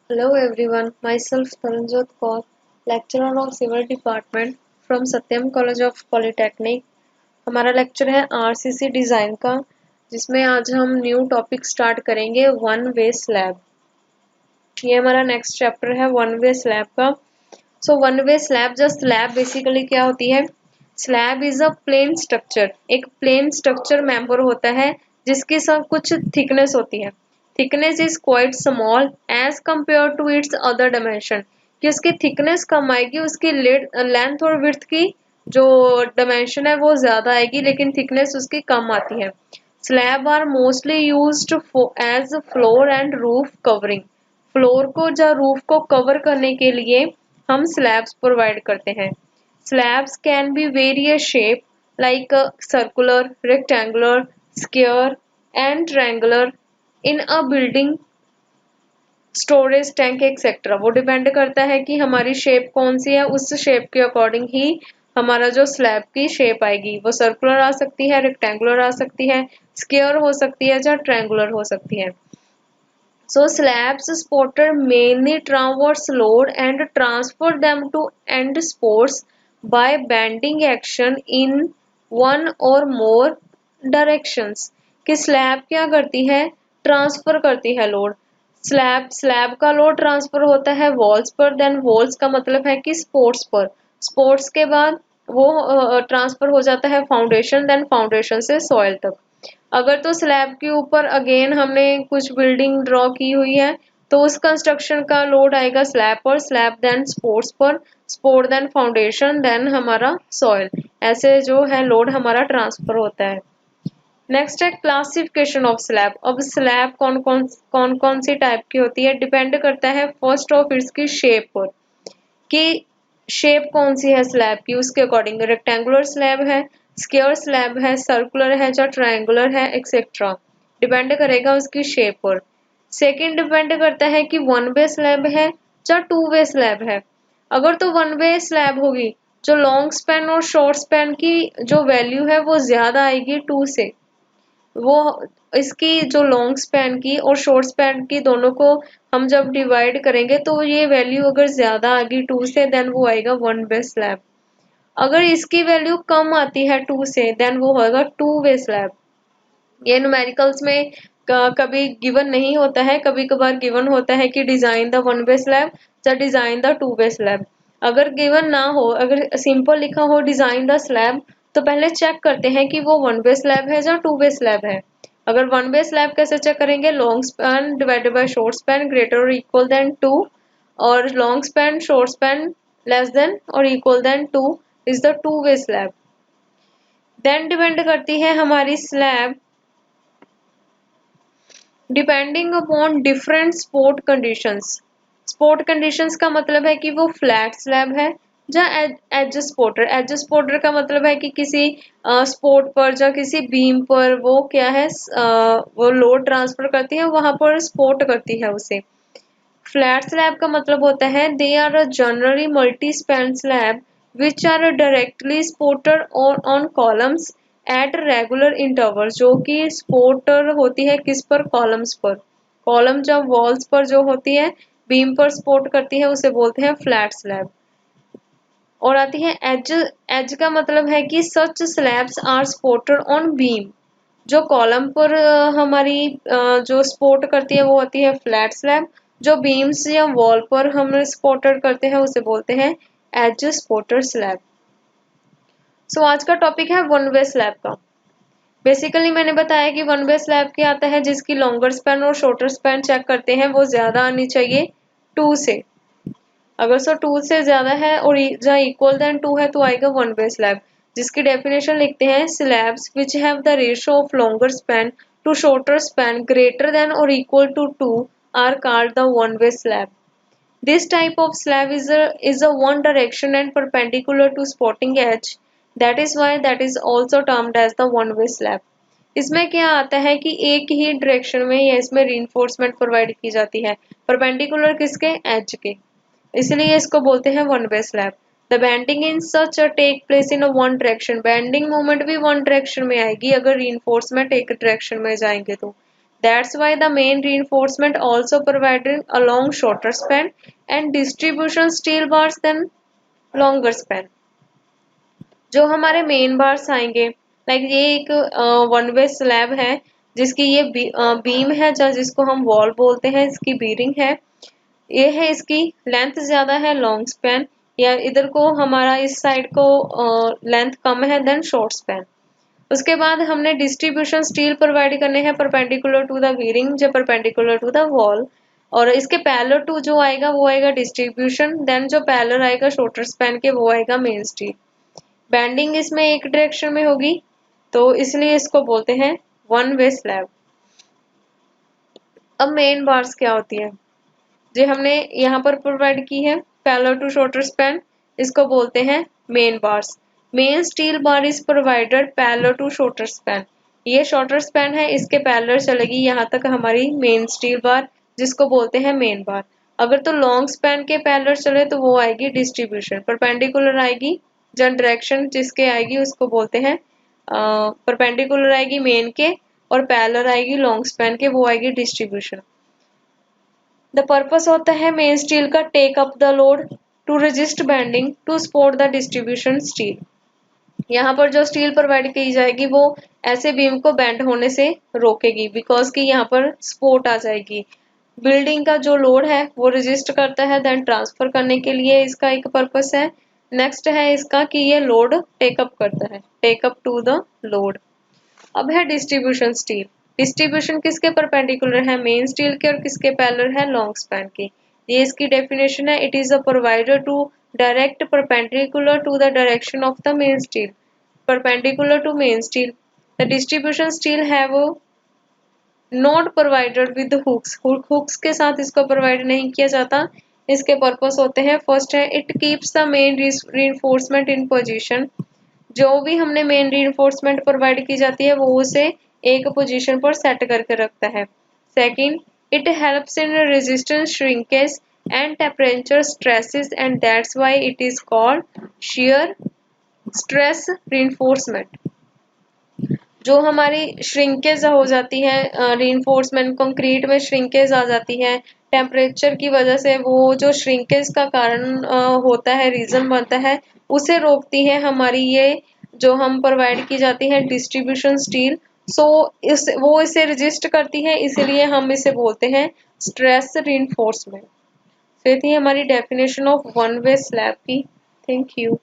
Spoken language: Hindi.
Hello everyone, myself Taranjot Kaur, lecturer of Civil Department from Satyam College of Polytechnic। हमारा लेक्चर है आरसीसी डिज़ाइन का, जिसमें आज हम न्यू टॉपिक स्टार्ट करेंगे वन वे स्लैब। ये हमारा नेक्स्ट चैप्टर है वन वे स्लैब का। So one way slab slab basically क्या होती है? Slab is a plane structure, एक प्लेन स्ट्रक्चर मेंबर होता है जिसकी सब कुछ थिकनेस होती है। Thickness is quite small as compare to its other dimension, कि उसकी थिकनेस कम आएगी, उसकी लेंथ और विड्थ की जो डायमेंशन है वो ज्यादा आएगी, लेकिन थिकनेस उसकी कम आती है। Slab are mostly used as floor and roof covering. Floor को या रूफ को कवर करने के लिए हम स्लैब्स प्रोवाइड करते हैं। Slabs can be various shape like circular, rectangular, square and triangular in a building, storage tank etcetera. वो डिपेंड करता है कि हमारी शेप कौन सी है, उस शेप के अकॉर्डिंग ही हमारा जो स्लैब की शेप आएगी। वो सर्कुलर आ सकती है, रेक्टेंगुलर आ सकती है, स्क्वायर हो सकती है या ट्रायंगुलर हो सकती है। So slabs supported mainly transverse load and transfer them to end supports by bending action in one or more directions। कि स्लैब क्या करती है? ट्रांसफर करती है लोड। स्लैब का लोड ट्रांसफर होता है वॉल्स पर, देन वॉल्स का मतलब है कि स्पोर्ट्स पर। स्पोर्ट्स के बाद वो ट्रांसफर हो जाता है फाउंडेशन, देन फाउंडेशन से सॉइल तक। अगर तो स्लैब के ऊपर अगेन हमने कुछ बिल्डिंग ड्रॉ की हुई है, तो उस कंस्ट्रक्शन का लोड आएगा स्लैब पर, स्लैब देन स्पोर्ट्स पर, स्पोर्ट देन फाउंडेशन, देन हमारा सॉइल। ऐसे जो है लोड हमारा ट्रांसफर होता है। नेक्स्ट है क्लासिफिकेशन ऑफ स्लैब। अब स्लैब कौन कौन सी टाइप की होती है, डिपेंड करता है फर्स्ट ऑफ इसकी शेप पर, कि शेप कौन सी है स्लैब की, उसके अकॉर्डिंग रेक्टेंगुलर स्लैब है, स्क्वायर स्लैब है, सर्कुलर है या ट्रायंगुलर है एक्सेट्रा। डिपेंड करेगा उसकी शेप पर। सेकंड डिपेंड करता है कि वन वे स्लैब है या टू वे स्लैब है। अगर तो वन वे स्लैब होगी, जो लॉन्ग स्पैन और शॉर्ट स्पैन की जो वैल्यू है वो ज्यादा आएगी टू से। वो इसकी जो लॉन्ग स्पैन की और शॉर्ट स्पैन की दोनों को हम जब डिवाइड करेंगे तो ये वैल्यू अगर ज्यादा आ गई टू से, देन वो आएगा वन वे स्लैब। अगर इसकी वैल्यू कम आती है टू से, देन वो होगा टू वे स्लैब। ये न्यूमेरिकल्स में कभी गिवन नहीं होता है, कभी कभार गिवन होता है कि design the one way slab या design the two way slab. अगर गिवन ना हो, अगर सिंपल लिखा हो डिजाइन द स्लैब, तो पहले चेक करते हैं कि वो वन वे स्लैब है या टू वे स्लैब है। अगर वन वे स्लैब कैसे चेक करेंगे? Long span divided by short span greater और इक्वल देन टू, और long span short span less than और equal than to is the two way slab. Then depend करती है हमारी slab depending upon different support conditions. Support conditions का मतलब है कि वो फ्लैट स्लैब है या एज सपोर्टर। एज सपोर्टर का मतलब है कि किसी सपोर्ट पर या किसी बीम पर वो क्या है, वो लोड ट्रांसफर करती है, वहां पर सपोर्ट करती है उसे। फ्लैट स्लैब का मतलब होता है they are a generally multi span slab which are directly supported और on columns at regular intervals. जो कि सपोर्टर होती है किस पर? कॉलम्स पर। कॉलम जब वॉल्स पर जो होती है, बीम पर सपोर्ट करती है, उसे बोलते हैं फ्लैट स्लैब। और आती है एज। एज का मतलब है कि such slabs are supported on beam. जो कॉलम पर हमारी जो सपोर्ट करती है वो होती है फ्लैट स्लैब। जो बीम्स या वॉल पर हम सपोर्टेड करते हैं उसे बोलते हैं एज सपोर्टेड स्लैब। सो आज का टॉपिक है वन वे स्लैब का। बेसिकली मैंने बताया कि वन वे स्लैब क्या आता है, जिसकी लॉन्गर स्पैन और शॉर्टर स्पैन चेक करते हैं वो ज्यादा आनी चाहिए टू से। अगर सो टू से ज्यादा है और जहाँ इक्वल देन टू है तो आएगा वन वे स्लैब। जिसकी डेफिनेशन लिखते हैं, slabs which have the ratio of longer span to shorter span greater than और equal to two are called the one way slab. This type of slab is a one direction and perpendicular to spotting edge. That is why that is also termed as the one way slab. इसमें क्या आता है कि एक ही डायरेक्शन में या इसमें रीइंफोर्समेंट प्रोवाइड की जाती है, परपेंडिकुलर किसके? एज के। इसलिए इसको बोलते हैं one way slab. The bending in such take place in one direction. Bending movement भी वन डायरेक्शन में आएगी अगर रीइंफोर्समेंट एक डायरेक्शन में जाएंगे तो। That's why the main reinforcement also provided a long shorter span and distribution steel bars than longer span. जो हमारे मेन बार्स आएंगे, लाइक ये एक वन वे स्लैब है जिसकी ये बीम है, जिसको हम वॉल बोलते हैं, इसकी बीरिंग है, ये है इसकी लेंथ ज्यादा है लॉन्ग स्पैन, या इधर को हमारा इस साइड को लेंथ कम है देन शॉर्ट स्पैन। उसके बाद हमने डिस्ट्रीब्यूशन स्टील प्रोवाइड करने हैं परपेंडिकुलर टू द बीरिंग जो परपेंडिकुलर टू द वॉल, और इसके पैरेलल टू जो आएगा वो आएगा डिस्ट्रीब्यूशन, देन जो पैरेलल आएगा शॉर्टर स्पैन के वो आएगा मेन स्टील। बैंडिंग इसमें एक डायरेक्शन में होगी तो इसलिए इसको बोलते हैं वन वे स्लैब। अब मेन बार्स क्या होती है जो हमने यहाँ पर प्रोवाइड की है पैरेलल टू शॉर्टर स्पैन, इसको बोलते हैं main bars. Main steel bar is provided parallel to shorter span, ये शॉर्टर स्पैन है इसके पैरेलल चलेगी यहाँ तक हमारी मेन स्टील बार जिसको बोलते हैं मेन बार। अगर तो लॉन्ग स्पैन के पैरेलल चले तो वो आएगी डिस्ट्रीब्यूशन, परपेंडिकुलर आएगी जन डायरेक्शन जिसके आएगी उसको बोलते हैं परपेंडिकुलर आएगी मेन के और पैरेलल आएगी लॉन्ग स्पैन के वो आएगी डिस्ट्रीब्यूशन। द पर्पस होता है मेन स्टील का take up the load to resist bending to support the distribution steel. यहाँ पर जो स्टील प्रोवाइड की जाएगी वो ऐसे बीम को बेंड होने से रोकेगी बिकॉज कि यहाँ पर सपोर्ट आ जाएगी। बिल्डिंग का जो लोड है वो रेजिस्ट करता है देन ट्रांसफर करने के लिए इसका एक पर्पस है। नेक्स्ट है इसका कि ये लोड टेकअप करता है, टेकअप टू द लोड। अब है डिस्ट्रीब्यूशन स्टील। डिस्ट्रीब्यूशन किसके परपेंडिकुलर है, मेन स्टील के, और किसके पैरेलल है, लॉन्ग स्पैन के। ये इसकी डेफिनेशन है, it is a provider to direct perpendicular to the direction of the main steel, perpendicular to main steel. The distribution steel have not provided with hooks, hooks के साथ इसको प्रोवाइड नहीं किया जाता। इसके पर्पस होते हैं, फर्स्ट है it keeps the main reinforcement in position, जो भी हमने मेन रीइंफोर्समेंट प्रोवाइड की जाती है वो उसे एक पोजीशन पर सेट करके रखता है। Second, it helps in resistance shrinkage and temperature stresses and that's why it is called shear stress reinforcement. जो हमारी श्रिंकेज हो जाती है रीइंफोर्समेंट, कंक्रीट में श्रिंकेज आ जाती है टेम्परेचर की वजह से, वो जो श्रिंकेज का कारण होता है, रीजन बनता है, उसे रोकती है हमारी ये जो हम प्रोवाइड की जाती है डिस्ट्रीब्यूशन स्टील। सो वो इसे रेजिस्ट करती है, इसलिए हम इसे बोलते हैं स्ट्रेस रीइंफोर्समेंट। तो ये थी हमारी definition of one way slab की। Thank you.